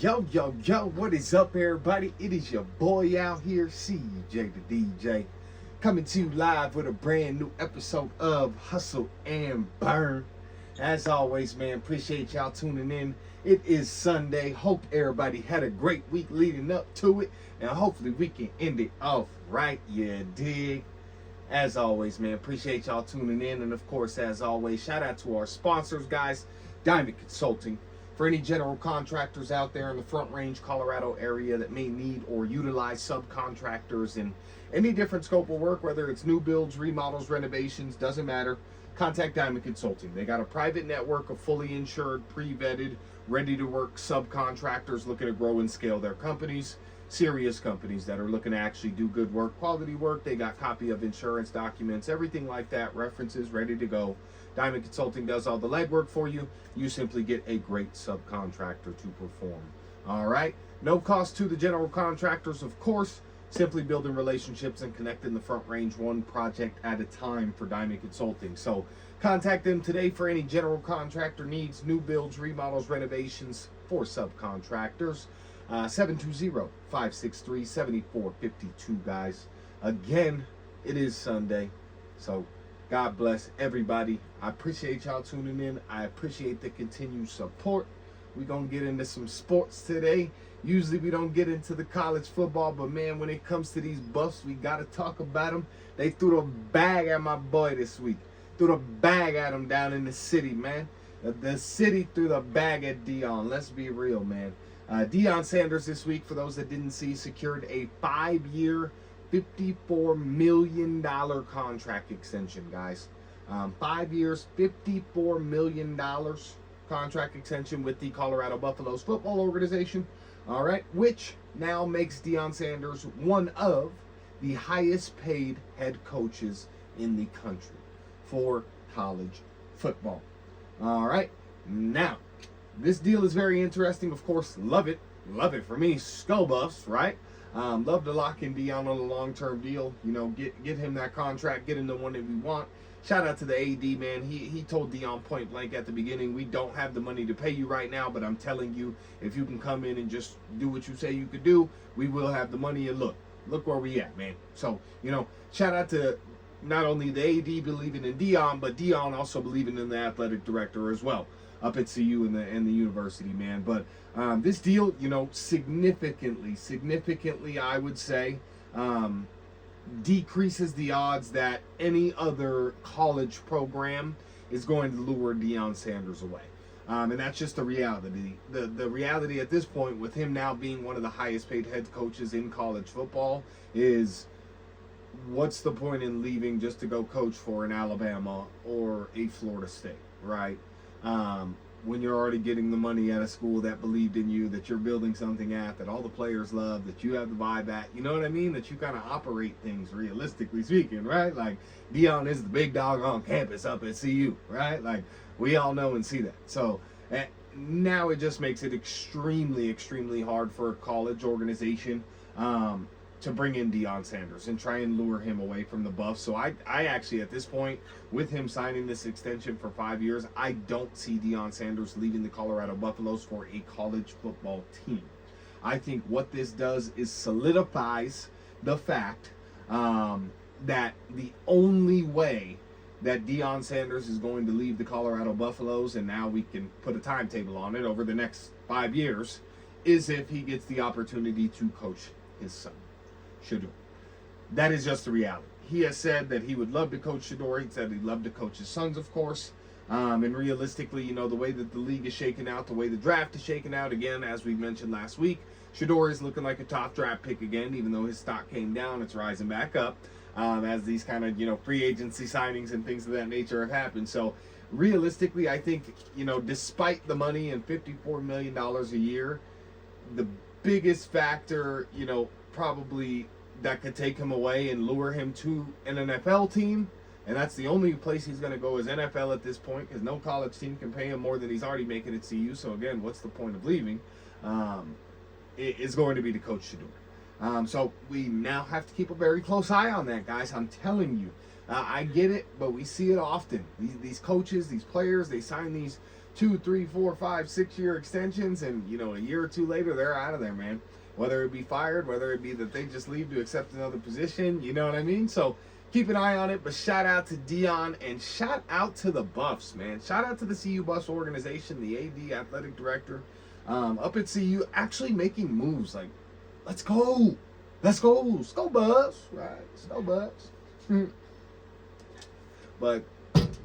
Yo, yo, yo, what is up, everybody? It is your boy out here, CJ the DJ, coming to you live with a brand new episode of Hustle and Burn. As always, man, appreciate y'all tuning in. It is Sunday. Hope everybody had a great week leading up to it, and hopefully we can end it off right, you dig? As always, man, appreciate y'all tuning in, and of course, as always, shout out to our sponsors, guys, Diamond Consulting. For any general contractors out there in the Front Range, Colorado area that may need or utilize subcontractors in any different scope of work, whether it's new builds, remodels, renovations, doesn't matter, contact Diamond Consulting. They got a private network of fully insured, pre-vetted, ready-to-work subcontractors looking to grow and scale their companies. Serious companies that are looking to actually do good work, quality work. They got copy of insurance documents, everything like that, references ready to go. Diamond Consulting does all the legwork for you. You simply get a great subcontractor to perform. All right. No cost to the general contractors, of course. Simply building relationships and connecting the Front Range one project at a time for Diamond Consulting. So contact them today for any general contractor needs, new builds, remodels, renovations for subcontractors. 720-563-7452, guys. Again, it is Sunday, so God bless everybody. I appreciate y'all tuning in. I appreciate the continued support. We're going to get into some sports today. Usually we don't get into the college football, but man, when it comes to these Buffs, we got to talk about them. They threw the bag at my boy this week. Threw the bag at him down in the city, man. The city threw the bag at Deion. Let's be real, man. Deion Sanders this week, for those that didn't see, secured a 5-year, $54 million contract extension, guys. 5 years, $54 million contract extension with the Colorado Buffaloes football organization. All right, which now makes Deion Sanders one of the highest paid head coaches in the country for college football. All right, now, this deal is very interesting. Of course, love it for me, Skull Buffs, right? Love to lock in Deion on a long-term deal. You know, get him that contract, get him the one that we want. Shout out to the AD, man. He told Deion point blank at the beginning, we don't have the money to pay you right now, but I'm telling you, if you can come in and just do what you say you could do, we will have the money. And look where we at, man. So, you know, shout out to not only the AD believing in Deion, but Deion also believing in the athletic director as well up at CU and the university, man. But this deal, you know, significantly, I would say, decreases the odds that any other college program is going to lure Deion Sanders away. And that's just the reality. The reality at this point, with him now being one of the highest paid head coaches in college football, is what's the point in leaving just to go coach for an Alabama or a Florida State, right? When you're already getting the money at a school that believed in you, that you're building something at, that all the players love, that you have the vibe at, you know what I mean? That you kind of operate things realistically speaking, right? Like, Deion is the big dog on campus up at CU, right? Like, we all know and see that. So, now it just makes it extremely hard for a college organization to bring in Deion Sanders and try and lure him away from the Buffs. So I actually, at this point, with him signing this extension for 5 years, I don't see Deion Sanders leaving the Colorado Buffaloes for a college football team. I think what this does is solidifies the fact that the only way that Deion Sanders is going to leave the Colorado Buffaloes, and now we can put a timetable on it over the next 5 years, is if he gets the opportunity to coach his son, Shedeur. That is just the reality. He has said that he would love to coach Shedeur. He said he'd love to coach his sons, of course. And realistically, you know, the way that the league is shaking out, the way the draft is shaking out, again, as we mentioned last week, Shedeur is looking like a top draft pick again, even though his stock came down, it's rising back up as these kind of, you know, free agency signings and things of that nature have happened. So realistically, I think, you know, despite the money and $54 million a year, the biggest factor, you know, probably that could take him away and lure him to an NFL team, and that's the only place he's going to go is NFL at this point, because no college team can pay him more than he's already making at CU. So again, what's the point of leaving? Is going to be to coach Shedeur. So we now have to keep a very close eye on that, guys. I'm telling you, I get it, but we see it often. These coaches, these players, they sign these 2, 3, 4, 5, 6 year extensions, and a year or two later they're out of there, man. Whether it be fired, whether it be that they just leave to accept another position, you know what I mean? So keep an eye on it. But shout out to Dion and shout out to the Buffs, man. Shout out to the CU Buffs organization, the AD, athletic director, up at CU, actually making moves. Like, let's go, Buffs, right? Let's go, Buffs. But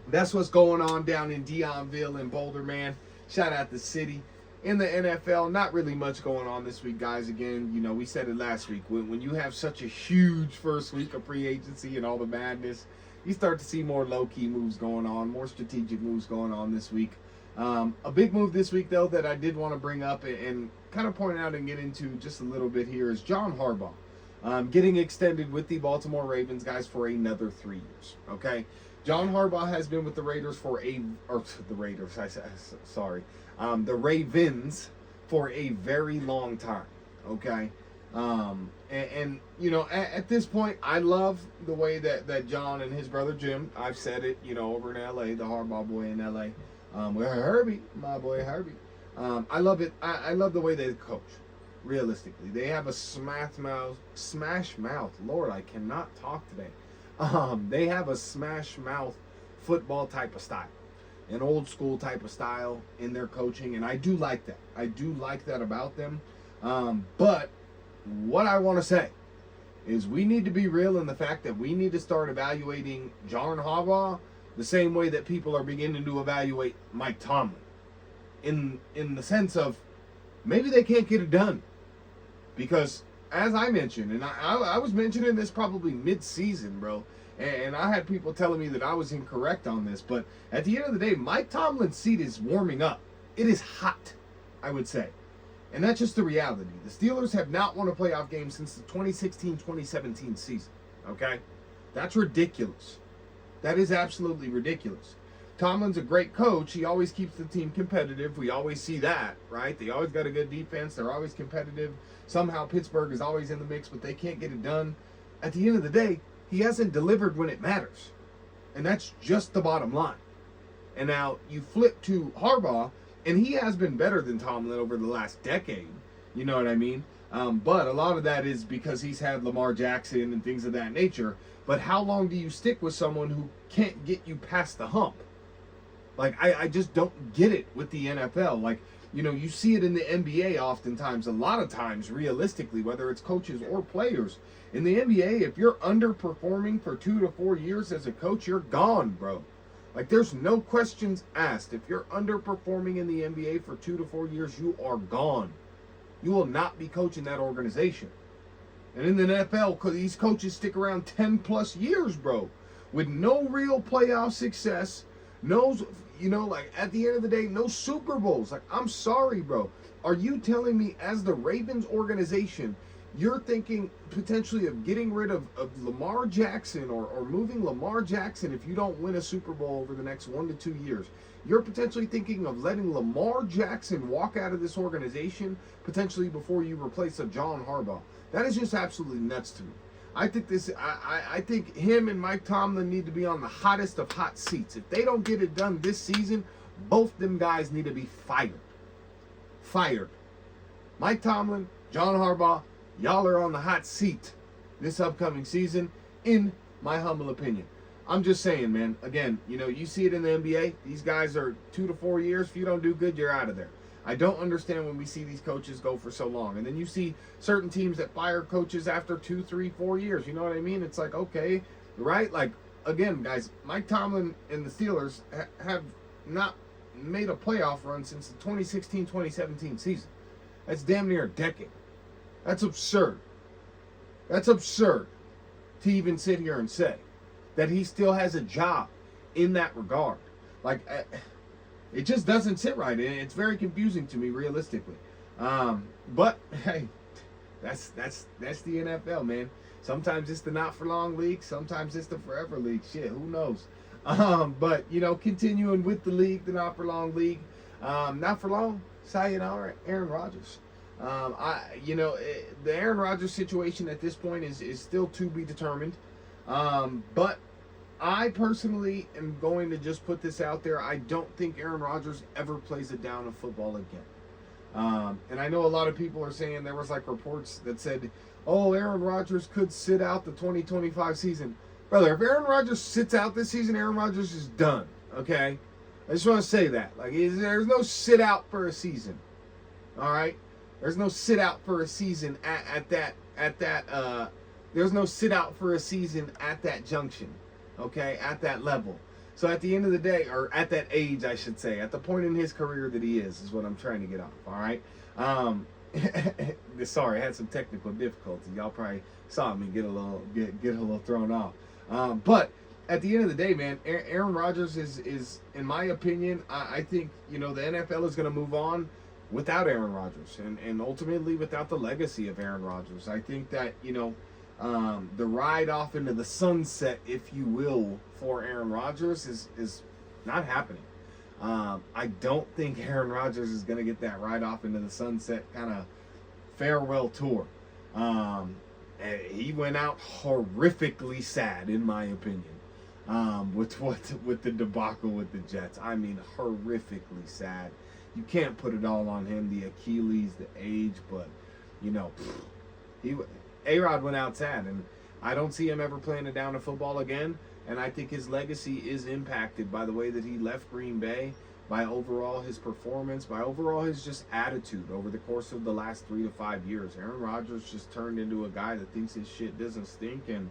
that's what's going on down in Dionville and Boulder, man. Shout out the city. In the NFL, not really much going on this week, guys. Again, we said it last week. When you have such a huge first week of free agency and all the madness, you start to see more low-key moves going on, more strategic moves going on this week. A big move this week, though, that I did want to bring up and kind of point out and get into just a little bit here is John Harbaugh getting extended with the Baltimore Ravens, guys, for another 3 years, okay? John Harbaugh has been with the Ravens for a very long time, okay? At this point, I love the way that John and his brother Jim, I've said it, over in LA, the Harbaugh boy in LA, with Herbie, my boy Herbie. I love it. I love the way they coach, realistically. They have a smash mouth. Lord, I cannot talk today. They have a smash mouth football type of style, an old school type of style in their coaching, and I do like that. I do like that about them. But what I want to say is we need to be real in the fact that we need to start evaluating John Harbaugh the same way that people are beginning to evaluate Mike Tomlin, in the sense of maybe they can't get it done. Because as I mentioned, and I was mentioning this probably mid-season, bro, and I had people telling me that I was incorrect on this, but at the end of the day, Mike Tomlin's seat is warming up. It is hot, I would say. And that's just the reality. The Steelers have not won a playoff game since the 2016-2017 season, okay? That's ridiculous. That is absolutely ridiculous. Tomlin's a great coach. He always keeps the team competitive. We always see that, right? They always got a good defense. They're always competitive. Somehow Pittsburgh is always in the mix, but they can't get it done. At the end of the day, he hasn't delivered when it matters. And that's just the bottom line. And now you flip to Harbaugh, and he has been better than Tomlin over the last decade. You know what I mean? But a lot of that is because he's had Lamar Jackson and things of that nature. But how long do you stick with someone who can't get you past the hump? Like, I just don't get it with the NFL. Like, you see it in the NBA oftentimes, a lot of times, realistically, whether it's coaches or players. In the NBA, if you're underperforming for 2 to 4 years as a coach, you're gone, bro. Like, there's no questions asked. If you're underperforming in the NBA for 2 to 4 years, you are gone. You will not be coaching that organization. And in the NFL, these coaches stick around 10 plus years, bro, with no real playoff success. No, like, at the end of the day, no Super Bowls. Like, I'm sorry, bro. Are you telling me as the Ravens organization, you're thinking potentially of getting rid of Lamar Jackson or moving Lamar Jackson if you don't win a Super Bowl over the next 1 to 2 years? You're potentially thinking of letting Lamar Jackson walk out of this organization potentially before you replace a John Harbaugh. That is just absolutely nuts to me. I think him and Mike Tomlin need to be on the hottest of hot seats. If they don't get it done this season, both them guys need to be fired. Fired. Mike Tomlin, John Harbaugh, y'all are on the hot seat this upcoming season, in my humble opinion. I'm just saying, man. Again, you see it in the NBA. These guys are 2 to 4 years. If you don't do good, you're out of there. I don't understand when we see these coaches go for so long. And then you see certain teams that fire coaches after 2, 3, 4 years. You know what I mean? It's like, okay, right? Like, again, guys, Mike Tomlin and the Steelers have not made a playoff run since the 2016-2017 season. That's damn near a decade. That's absurd. That's absurd to even sit here and say that he still has a job in that regard. Like, it just doesn't sit right. It's very confusing to me, realistically. But hey, that's the NFL, man. Sometimes it's the not for long league. Sometimes it's the forever league. Shit, who knows? But continuing with the league, the not for long league. Not for long. Sayonara, Aaron Rodgers. The Aaron Rodgers situation at this point is still to be determined. But I personally am going to just put this out there. I don't think Aaron Rodgers ever plays a down of football again. And I know a lot of people are saying there was like reports that said, oh, Aaron Rodgers could sit out the 2025 season. Brother, if Aaron Rodgers sits out this season, Aaron Rodgers is done. Okay? I just want to say that. Like, there's no sit out for a season. All right? There's no sit out for a season there's no sit out for a season at that junction. Okay? At that level. So at the end of the day, or at that age, I should say, at the point in his career that he is what I'm trying to get off. All right. Sorry, I had some technical difficulty. Y'all probably saw me get a little thrown off. But at the end of the day, man, Aaron Rodgers is in my opinion, I think the NFL is going to move on without Aaron Rodgers and ultimately without the legacy of Aaron Rodgers. I think that the ride off into the sunset, if you will, for Aaron Rodgers is not happening. I don't think Aaron Rodgers is going to get that ride off into the sunset kind of farewell tour. He went out horrifically sad, in my opinion, with the debacle with the Jets. I mean, horrifically sad. You can't put it all on him, the Achilles, the age, but A-Rod went out sad, and I don't see him ever playing a down of football again. And I think his legacy is impacted by the way that he left Green Bay, by overall his performance, by overall his just attitude over the course of the last 3 to 5 years. Aaron Rodgers just turned into a guy that thinks his shit doesn't stink, and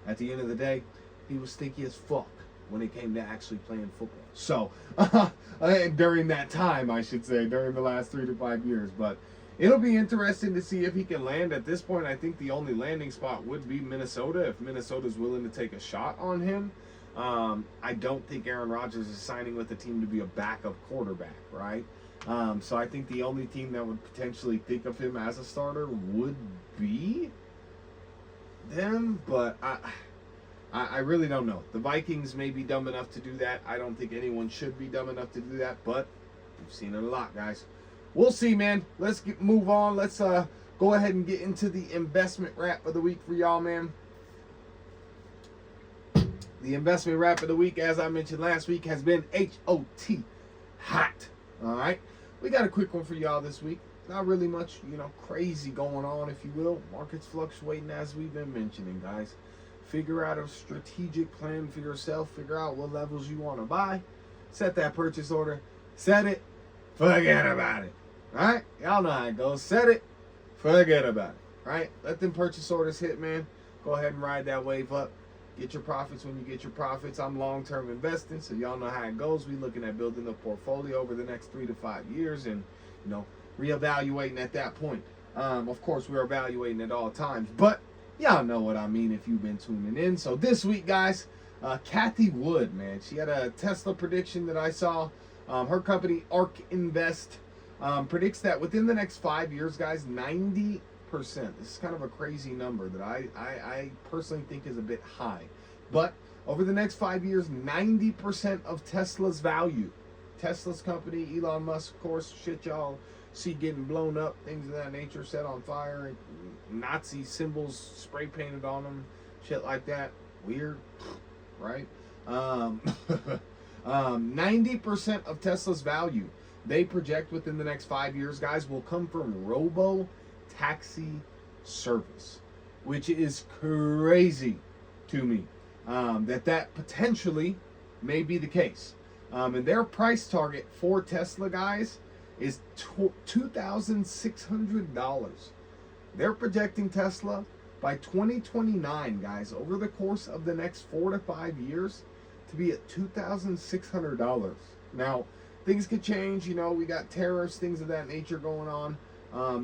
at the end of the day, he was stinky as fuck when it came to actually playing football. So, during that time, I should say, during the last 3 to 5 years. But it'll be interesting to see if he can land. At this point, I think the only landing spot would be Minnesota, if Minnesota's willing to take a shot on him. I don't think Aaron Rodgers is signing with the team to be a backup quarterback, right? So I think the only team that would potentially think of him as a starter would be them, but I really don't know. The Vikings may be dumb enough to do that. I don't think anyone should be dumb enough to do that, but we've seen it a lot, guys. We'll see, man. Let's move on. Let's go ahead and get into the investment wrap of the week for y'all, man. The investment wrap of the week, as I mentioned last week, has been HOT, hot. All right? We got a quick one for y'all this week. Not really much, crazy going on, if you will. Markets fluctuating, as we've been mentioning, guys. Figure out a strategic plan for yourself. Figure out what levels you want to buy. Set that purchase order. Set it. Forget about it. All right? Y'all know how it goes. Set it. Forget about it. All right? Let them purchase orders hit, man. Go ahead and ride that wave up. Get your profits when you get your profits. I'm long-term investing, so y'all know how it goes. We looking at building a portfolio over the next 3 to 5 years and, reevaluating at that point. Of course, we're evaluating at all times, but y'all know what I mean if you've been tuning in. So this week, guys, Kathy Wood, man, she had a Tesla prediction that I saw. Her company, ARK Invest, predicts that within the next 5 years, guys, 90%. This is kind of a crazy number that I personally think is a bit high. But over the next 5 years, 90% of Tesla's value, Tesla's company, Elon Musk, of course, shit y'all see getting blown up, things of that nature, set on fire, Nazi symbols spray painted on them, shit like that. Weird, right? 90% of Tesla's value, they project within the next 5 years, guys, will come from robo-taxi service, which is crazy to me, that potentially may be the case. And their price target for Tesla, guys, is $2,600. They're projecting Tesla by 2029, guys, over the course of the next 4 to 5 years, to be at $2,600. Now, things could change. We got tariffs, things of that nature going on.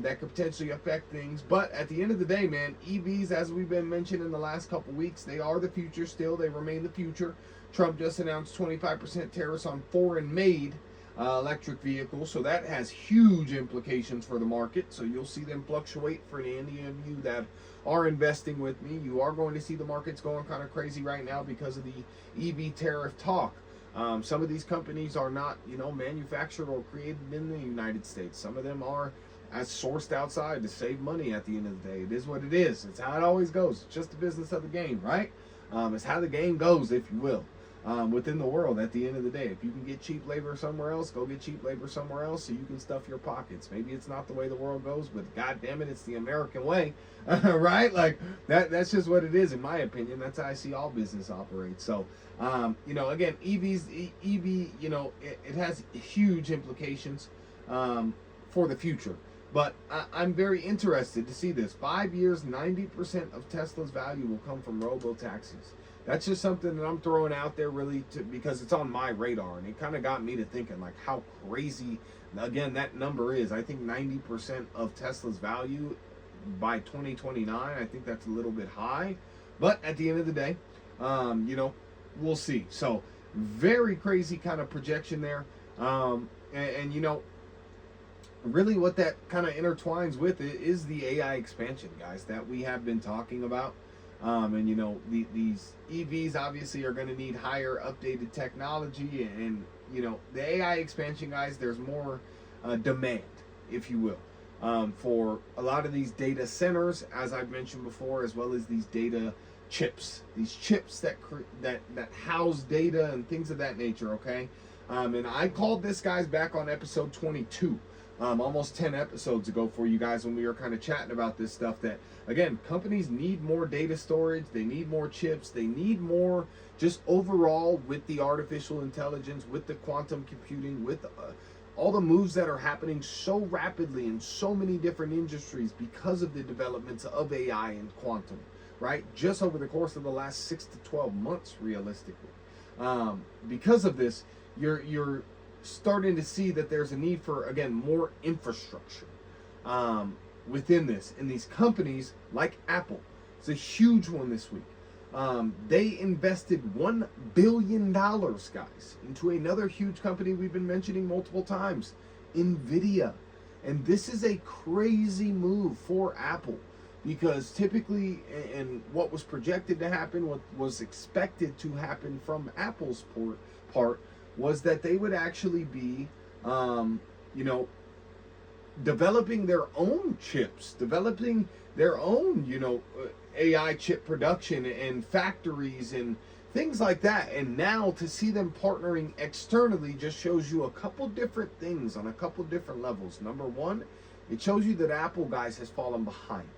That could potentially affect things. But at the end of the day, man, EVs, as we've been mentioning in the last couple weeks, they are the future still. They remain the future. Trump just announced 25% tariffs on foreign-made electric vehicles. So that has huge implications for the market. So you'll see them fluctuate. For any of you that are investing with me, you are going to see the markets going kind of crazy right now because of the EV tariff talk. Some of these companies are not, manufactured or created in the United States. Some of them are as sourced outside to save money at the end of the day. It is what it is. It's how it always goes. It's just the business of the game, right? It's how the game goes, if you will. Within the world, at the end of the day, if you can get cheap labor somewhere else, go get cheap labor somewhere else so you can stuff your pockets. Maybe it's not the way the world goes, but god damn it, it's the American way. Right? Like that's just what it is, in my opinion. That's how I see all business operate. So again, EV, it has huge implications for the future. But I'm very interested to see this. 5 years, 90% of Tesla's value will come from robo-taxis. That's just something that I'm throwing out there really because it's on my radar. And it kind of got me to thinking like how crazy, again, that number is. I think 90% of Tesla's value by 2029, I think that's a little bit high. But at the end of the day, we'll see. So very crazy kind of projection there. Really what that kind of intertwines with is the AI expansion, guys, that we have been talking about. These EVs obviously are going to need higher updated technology, and the AI expansion, guys, there's more demand, if you will, for a lot of these data centers, as I've mentioned before, as well as these data chips, that house data and things of that nature. Okay, and I called this, guys, back on episode 22. Almost 10 episodes ago for you guys when we were kind of chatting about this stuff, that again, companies need more data storage, they need more chips, they need more just overall with the artificial intelligence, with the quantum computing, with all the moves that are happening so rapidly in so many different industries because of the developments of AI and quantum, right? Just over the course of the last 6 to 12 months, realistically. Because of this, you're starting to see that there's a need for, again, more infrastructure within this. And these companies like Apple, it's a huge one this week. They invested $1 billion, guys, into another huge company we've been mentioning multiple times, NVIDIA. And this is a crazy move for Apple, because typically, and what was projected to happen, what was expected to happen from Apple's part, was that they would actually be, developing their own chips, developing their own, AI chip production and factories and things like that. And now to see them partnering externally just shows you a couple different things on a couple different levels. Number one, it shows you that Apple, guys, has fallen behind,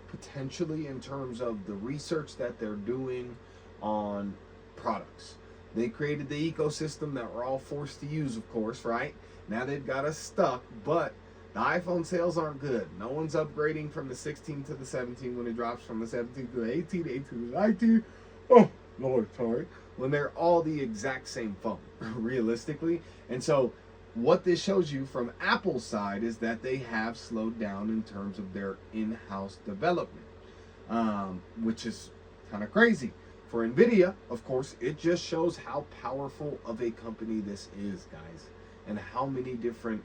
potentially in terms of the research that they're doing on products. They created the ecosystem that we're all forced to use, of course, right? Now they've got us stuck, but the iPhone sales aren't good. No one's upgrading from the 16 to the 17 when it drops, from the 17 to the 18, 18 to the 19. Oh, Lord, sorry. When they're all the exact same phone, realistically. And so what this shows you from Apple's side is that they have slowed down in terms of their in-house development, which is kind of crazy. For NVIDIA, of course, it just shows how powerful of a company this is, guys, and how many different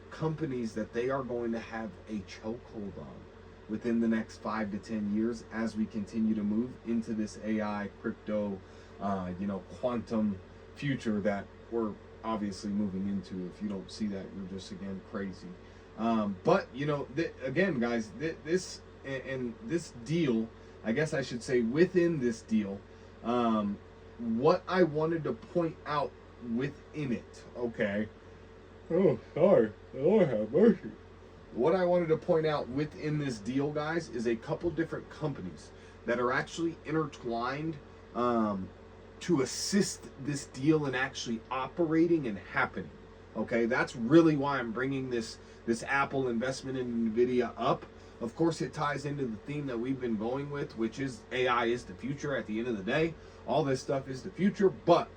companies that they are going to have a chokehold on within the next 5 to 10 years as we continue to move into this AI, crypto, quantum future that we're obviously moving into. If you don't see that, you're just, again, crazy. But, again, guys, this deal, I guess I should say within this deal, what I wanted to point out within it, okay? Oh, sorry. Lord have mercy. What I wanted to point out within this deal, guys, is a couple different companies that are actually intertwined to assist this deal in actually operating and happening. Okay, that's really why I'm bringing this Apple investment in NVIDIA up. Of course, it ties into the theme that we've been going with, which is AI is the future at the end of the day. All this stuff is the future. But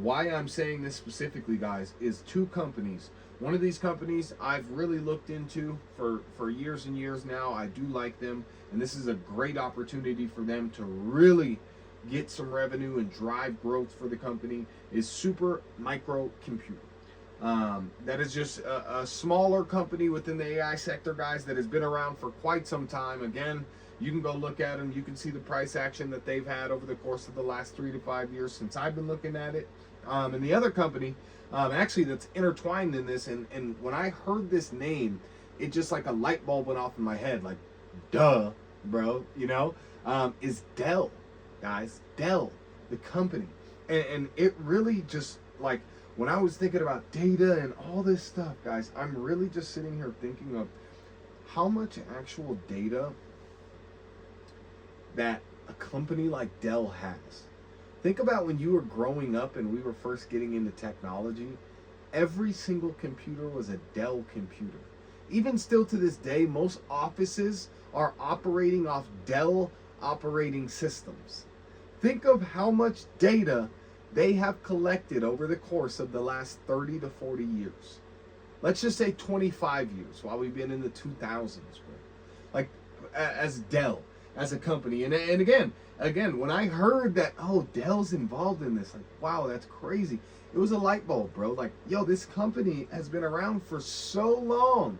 why I'm saying this specifically, guys, is two companies. One of these companies I've really looked into for years and years now. I do like them. And this is a great opportunity for them to really get some revenue and drive growth for the company, is Super Micro Computer. That is just a smaller company within the AI sector, guys, that has been around for quite some time. Again, you can go look at them. You can see the price action that they've had over the course of the last 3 to 5 years since I've been looking at it. And the other company, actually, that's intertwined in this, and when I heard this name, it just like a light bulb went off in my head, like, duh, bro, is Dell. guys. Dell, the company. And it really just, like, when I was thinking about data and all this stuff, guys, I'm really just sitting here thinking of how much actual data that a company like Dell has. Think about when you were growing up and we were first getting into technology. Every single computer was a Dell computer. Even still to this day, most offices are operating off Dell operating systems. Think of how much data they have collected over the course of the last 30 to 40 years. Let's just say 25 years while we've been in the 2000s, bro. Like, as Dell, as a company. And again, when I heard that, oh, Dell's involved in this, like, wow, that's crazy. It was a light bulb, bro. Like, yo, this company has been around for so long.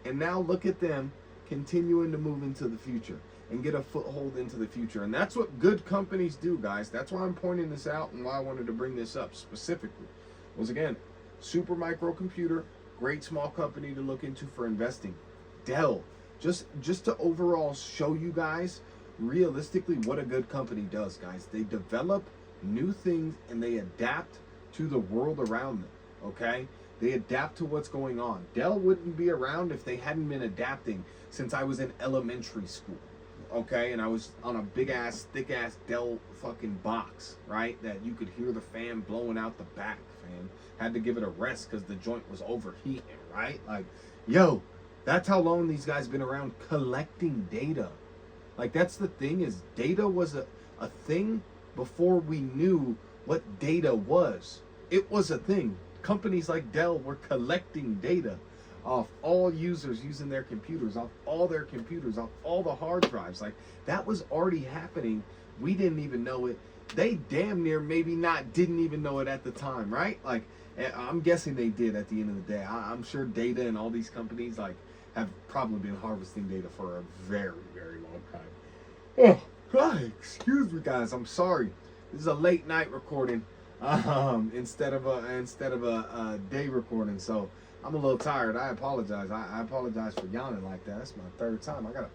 And now look at them continuing to move into the future and get a foothold into the future. And that's what good companies do, guys. That's why I'm pointing this out and why I wanted to bring this up specifically. Was, again, super microcomputer, great small company to look into for investing. Dell, just to overall show you guys realistically what a good company does, guys. They develop new things and they adapt to the world around them, okay? They adapt to what's going on. Dell wouldn't be around if they hadn't been adapting since I was in elementary school, okay? And I was on a big-ass, thick-ass Dell fucking box, right? That you could hear the fan blowing out the back, fam. Had to give it a rest because the joint was overheating, right? Like, yo, that's how long these guys been around collecting data. Like, that's the thing, is data was a thing before we knew what data was. It was a thing. Companies like Dell were collecting data off all users using their computers, off all their computers, off all the hard drives. Like, that was already happening. We didn't even know it. They damn near maybe not didn't even know it at the time, right? Like, I'm guessing they did at the end of the day. I'm sure data and all these companies, like, have probably been harvesting data for a very, very long time. Oh, God, excuse me, guys. I'm sorry. This is a late night recording instead of a day recording. So I'm a little tired. I apologize. I apologize for yawning like that. That's my third time. I gotta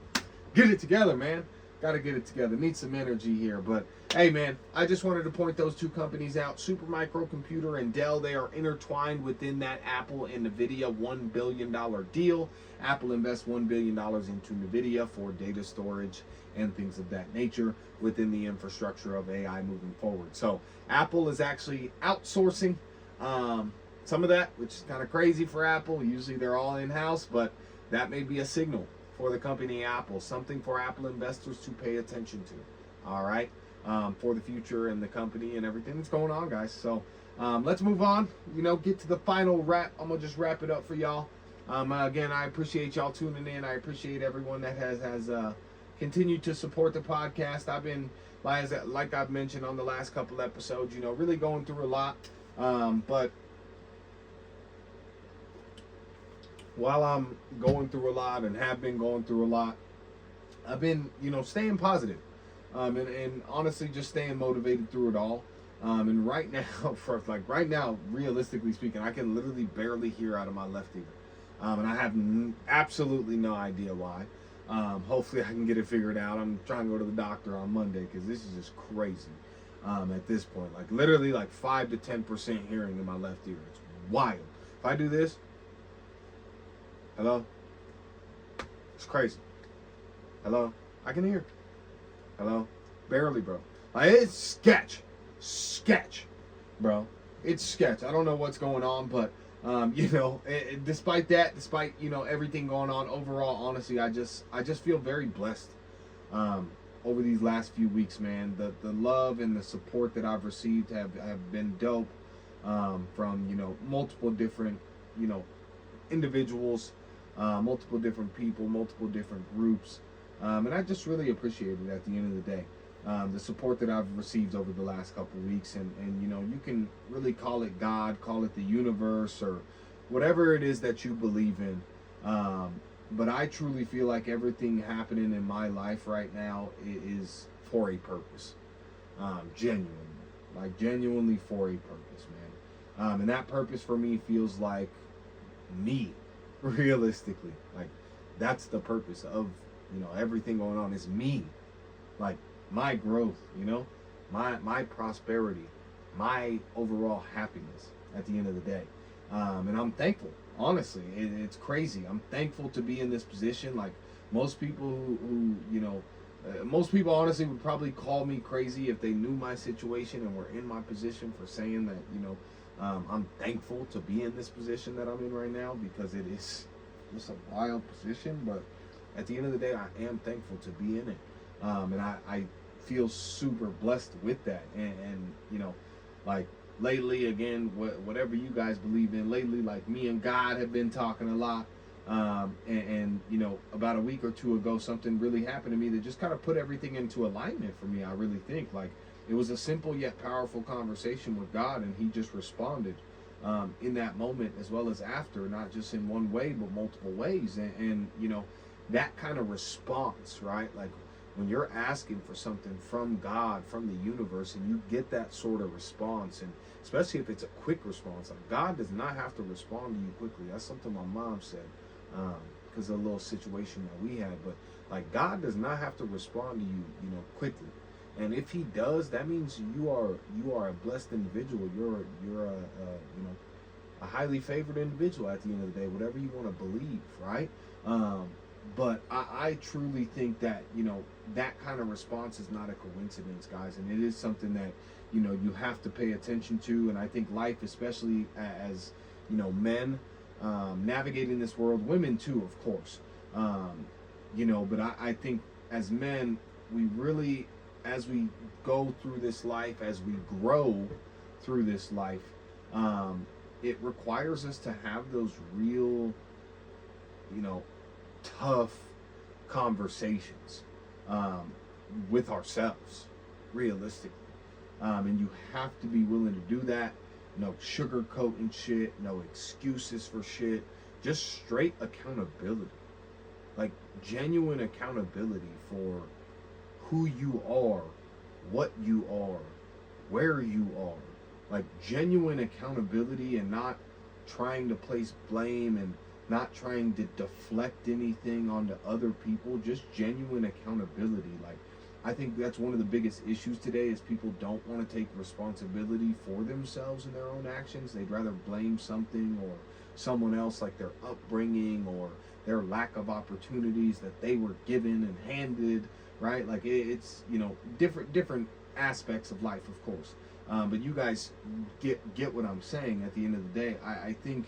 get it together, man. Gotta get it together. Need some energy here. But hey, man, I just wanted to point those two companies out. Super Microcomputer and Dell, they are intertwined within that Apple and NVIDIA $1 billion deal. Apple invests $1 billion into NVIDIA for data storage and things of that nature within the infrastructure of AI moving forward. So Apple is actually outsourcing some of that, which is kind of crazy for Apple. Usually they're all in-house, but that may be a signal for the company Apple, something for Apple investors to pay attention to, all right, for the future and the company and everything that's going on, guys. So let's move on, get to the final wrap. I'm going to just wrap it up for y'all. Again, I appreciate y'all tuning in. I appreciate everyone that has continued to support the podcast. I've been, like I've mentioned on the last couple episodes, really going through a lot, but while I'm going through a lot and have been going through a lot, I've been, staying positive, and honestly just staying motivated through it all. And right now, realistically speaking, I can literally barely hear out of my left ear, and I have absolutely no idea why. Hopefully I can get it figured out. I'm trying to go to the doctor on Monday because this is just crazy. At this point, like literally like 5 to 10% hearing in my left ear. It's wild. If I do this. Hello? It's crazy. Hello? I can hear. Hello? Barely, bro. Like, it's sketch, bro. It's sketch. I don't know what's going on, but, despite that, despite, everything going on, overall, honestly, I just feel very blessed over these last few weeks, man. The love and the support that I've received have been dope from, multiple different, individuals, multiple different people, multiple different groups, and I just really appreciate it at the end of the day. The support that I've received over the last couple of weeks, and you can really call it God, call it the universe, or whatever it is that you believe in, but I truly feel like everything happening in my life right now is for a purpose, genuinely for a purpose, man, and that purpose for me feels like me. Realistically, like that's the purpose of everything going on is me, like my growth, you know, my prosperity, my overall happiness at the end of the day. And I'm thankful. Honestly, it's crazy. I'm thankful to be in this position. Like most people who you know, most people honestly would probably call me crazy if they knew my situation and were in my position for saying that, you know, I'm thankful to be in this position that I'm in right now, because it is just a wild position. But at the end of the day, I am thankful to be in it. And I feel super blessed with that. And you know, like lately, again, whatever you guys believe in, lately, like me and God have been talking a lot. And you know, about a week or two ago, something really happened to me that just kind of put everything into alignment for me. I really think like it was a simple yet powerful conversation with God, and He just responded in that moment as well as after, not just in one way but multiple ways. And you know, that kind of response, right? Like when you're asking for something from God, from the universe, and you get that sort of response, and especially if it's a quick response, like God does not have to respond to you quickly. That's something my mom said, because of a little situation that we had. But like God does not have to respond to you, you know, quickly. And if He does, that means you are a blessed individual. You're a you know, a highly favored individual at the end of the day, whatever you want to believe, right? But I truly think that, you know, that kind of response is not a coincidence, guys, and it is something that, you know, you have to pay attention to. And I think life, especially as, you know, men navigating this world, women too, of course, you know, but I think as men, we really, as we go through this life, as we grow through this life, it requires us to have those real, you know, tough conversations with ourselves, realistically. And you have to be willing to do that. No sugarcoating shit, no excuses for shit, just straight accountability. Like genuine accountability for who you are, what you are, where you are. Like genuine accountability, and not trying to place blame and not trying to deflect anything onto other people, just genuine accountability. Like I think that's one of the biggest issues today, is people don't want to take responsibility for themselves and their own actions. They'd rather blame something or someone else, like their upbringing or their lack of opportunities that they were given and handed, right? Like it's, you know, different aspects of life, of course. But you guys get what I'm saying. At the end of the day, I think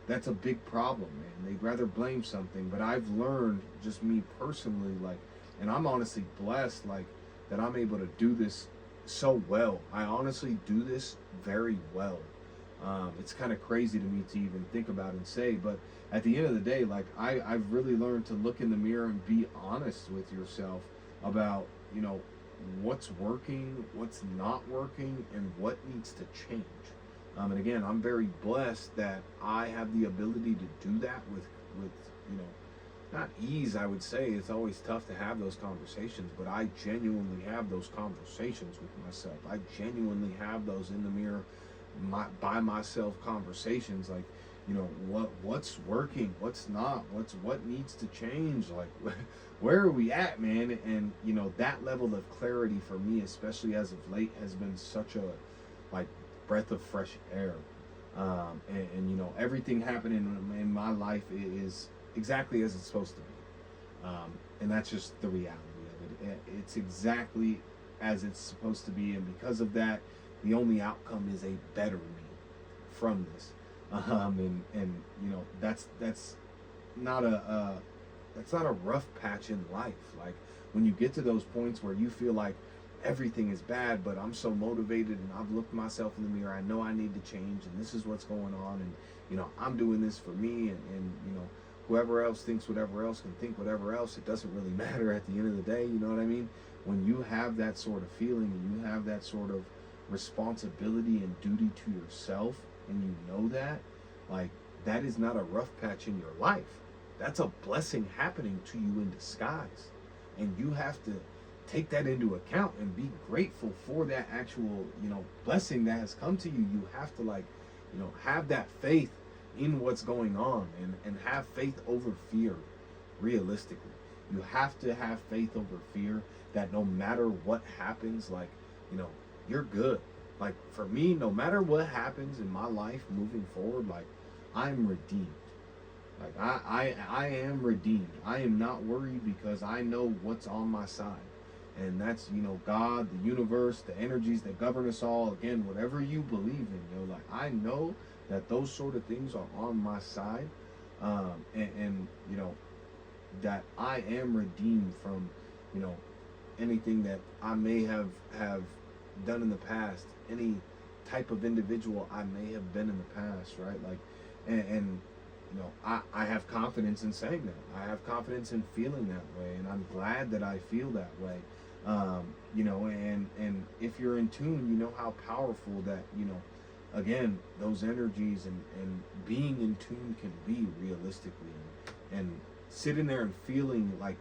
that's a big problem, man. They'd rather blame something. But I've learned, just me personally, like, and I'm honestly blessed, like, that I'm able to do this so well. I honestly do this very well. It's kind of crazy to me to even think about and say, but at the end of the day, like, I've really learned to look in the mirror and be honest with yourself about, you know, what's working, what's not working, and what needs to change. And again, I'm very blessed that I have the ability to do that with you know, not ease, I would say. It's always tough to have those conversations, but I genuinely have those conversations with myself. I genuinely have those in the mirror, by myself conversations, like, you know, what's working, what's not, what needs to change, like where are we at, man? And you know, that level of clarity for me, especially as of late, has been such a, like, breath of fresh air. And you know, everything happening in my life is exactly as it's supposed to be. And that's just the reality of it. It's exactly as it's supposed to be, and because of that, the only outcome is a better me from this. And you know, that's not a rough patch in life. Like when you get to those points where you feel like everything is bad, but I'm so motivated and I've looked myself in the mirror, I know I need to change, and this is what's going on, and you know, I'm doing this for me, and you know, whoever else thinks whatever else can think whatever else, it doesn't really matter at the end of the day. You know what I mean? When you have that sort of feeling, and you have that sort of responsibility and duty to yourself, and you know that, like, that is not a rough patch in your life. That's a blessing happening to you in disguise, and you have to take that into account and be grateful for that actual, you know, blessing that has come to you. You have to, like, you know, have that faith in what's going on, and have faith over fear, realistically. You have to have faith over fear, that no matter what happens, like, you know, you're good. Like, for me, no matter what happens in my life moving forward, like, I'm redeemed. Like, I am redeemed. I am not worried because I know what's on my side. And that's, you know, God, the universe, the energies that govern us all. Again, whatever you believe in, you know, like, I know that those sort of things are on my side. And you know, that I am redeemed from, you know, anything that I may have done in the past, any type of individual I may have been in the past, right? Like, and you know, I have confidence in saying that. I have confidence in feeling that way, and I'm glad that I feel that way. You know, and if you're in tune, you know how powerful that, you know, again, those energies and being in tune can be realistically, and sitting there and feeling like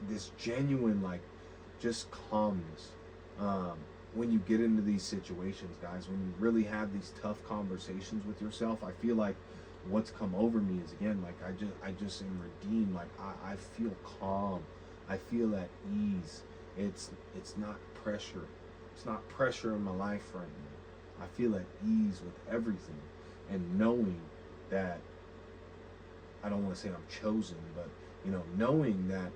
this genuine, like, just calmness when you get into these situations, guys. When you really have these tough conversations with yourself, I feel like what's come over me is, again, like, I just am redeemed. Like, I feel calm. I feel at ease. It's not pressure. It's not pressure in my life right now. I feel at ease with everything, and knowing that, I don't want to say I'm chosen, but, you know, knowing that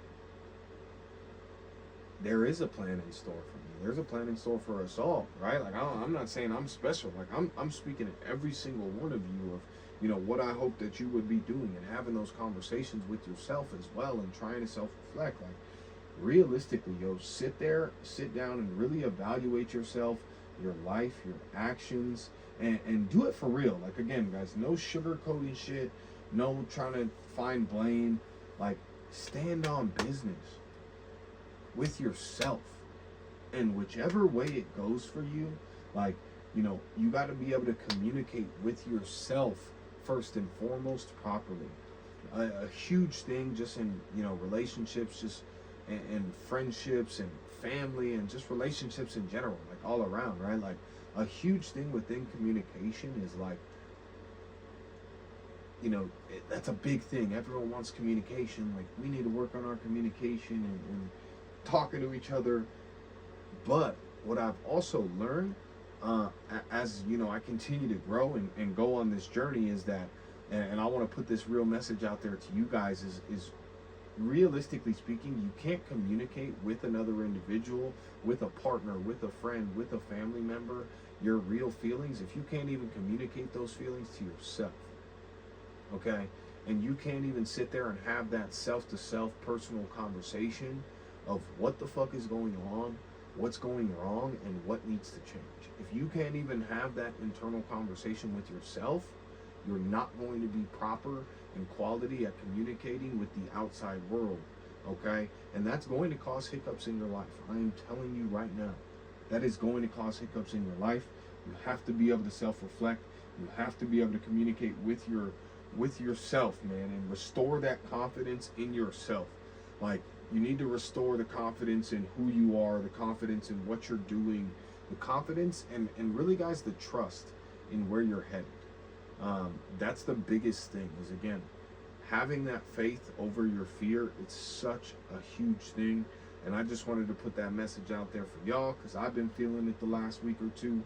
there is a plan in store for me. There's a plan in store for us all, right? Like, I'm not saying I'm special. Like, I'm speaking to every single one of you of, you know, what I hope that you would be doing, and having those conversations with yourself as well, and trying to self-reflect. Like, realistically, sit down and really evaluate yourself, your life, your actions, and do it for real. Like, again, guys, no sugarcoating shit, no trying to find blame. Like, stand on business with yourself, and whichever way it goes for you, like, you know, you got to be able to communicate with yourself first and foremost properly. A huge thing just in, you know, relationships, just and friendships and family, and just relationships in general, like, all around, right? Like, a huge thing within communication is, like, you know, that's a big thing. Everyone wants communication. Like, we need to work on our communication and talking to each other. But what I've also learned, as, you know, I continue to grow and go on this journey, is that, and I want to put this real message out there to you guys, is realistically speaking, you can't communicate with another individual, with a partner, with a friend, with a family member, your real feelings, if you can't even communicate those feelings to yourself. Okay? And you can't even sit there and have that self-to-self personal conversation of what the fuck is going on, what's going wrong, and what needs to change. If you can't even have that internal conversation with yourself, you're not going to be proper and quality at communicating with the outside world, okay? And that's going to cause hiccups in your life. I am telling you right now, that is going to cause hiccups in your life. You have to be able to self-reflect. You have to be able to communicate with yourself, man, and restore that confidence in yourself. Like, you need to restore the confidence in who you are, the confidence in what you're doing, the confidence and really, guys, the trust in where you're headed. That's the biggest thing, is, again, having that faith over your fear. It's such a huge thing, and I just wanted to put that message out there for y'all, because I've been feeling it the last week or two.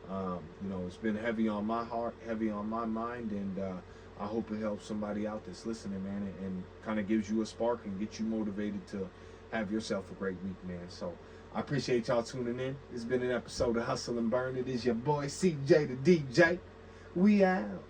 You know, it's been heavy on my heart, heavy on my mind, and I hope it helps somebody out that's listening, man, and kind of gives you a spark and gets you motivated to have yourself a great week, man. So I appreciate y'all tuning in. It's been an episode of Hustle and Burn. It is your boy CJ the DJ. We out.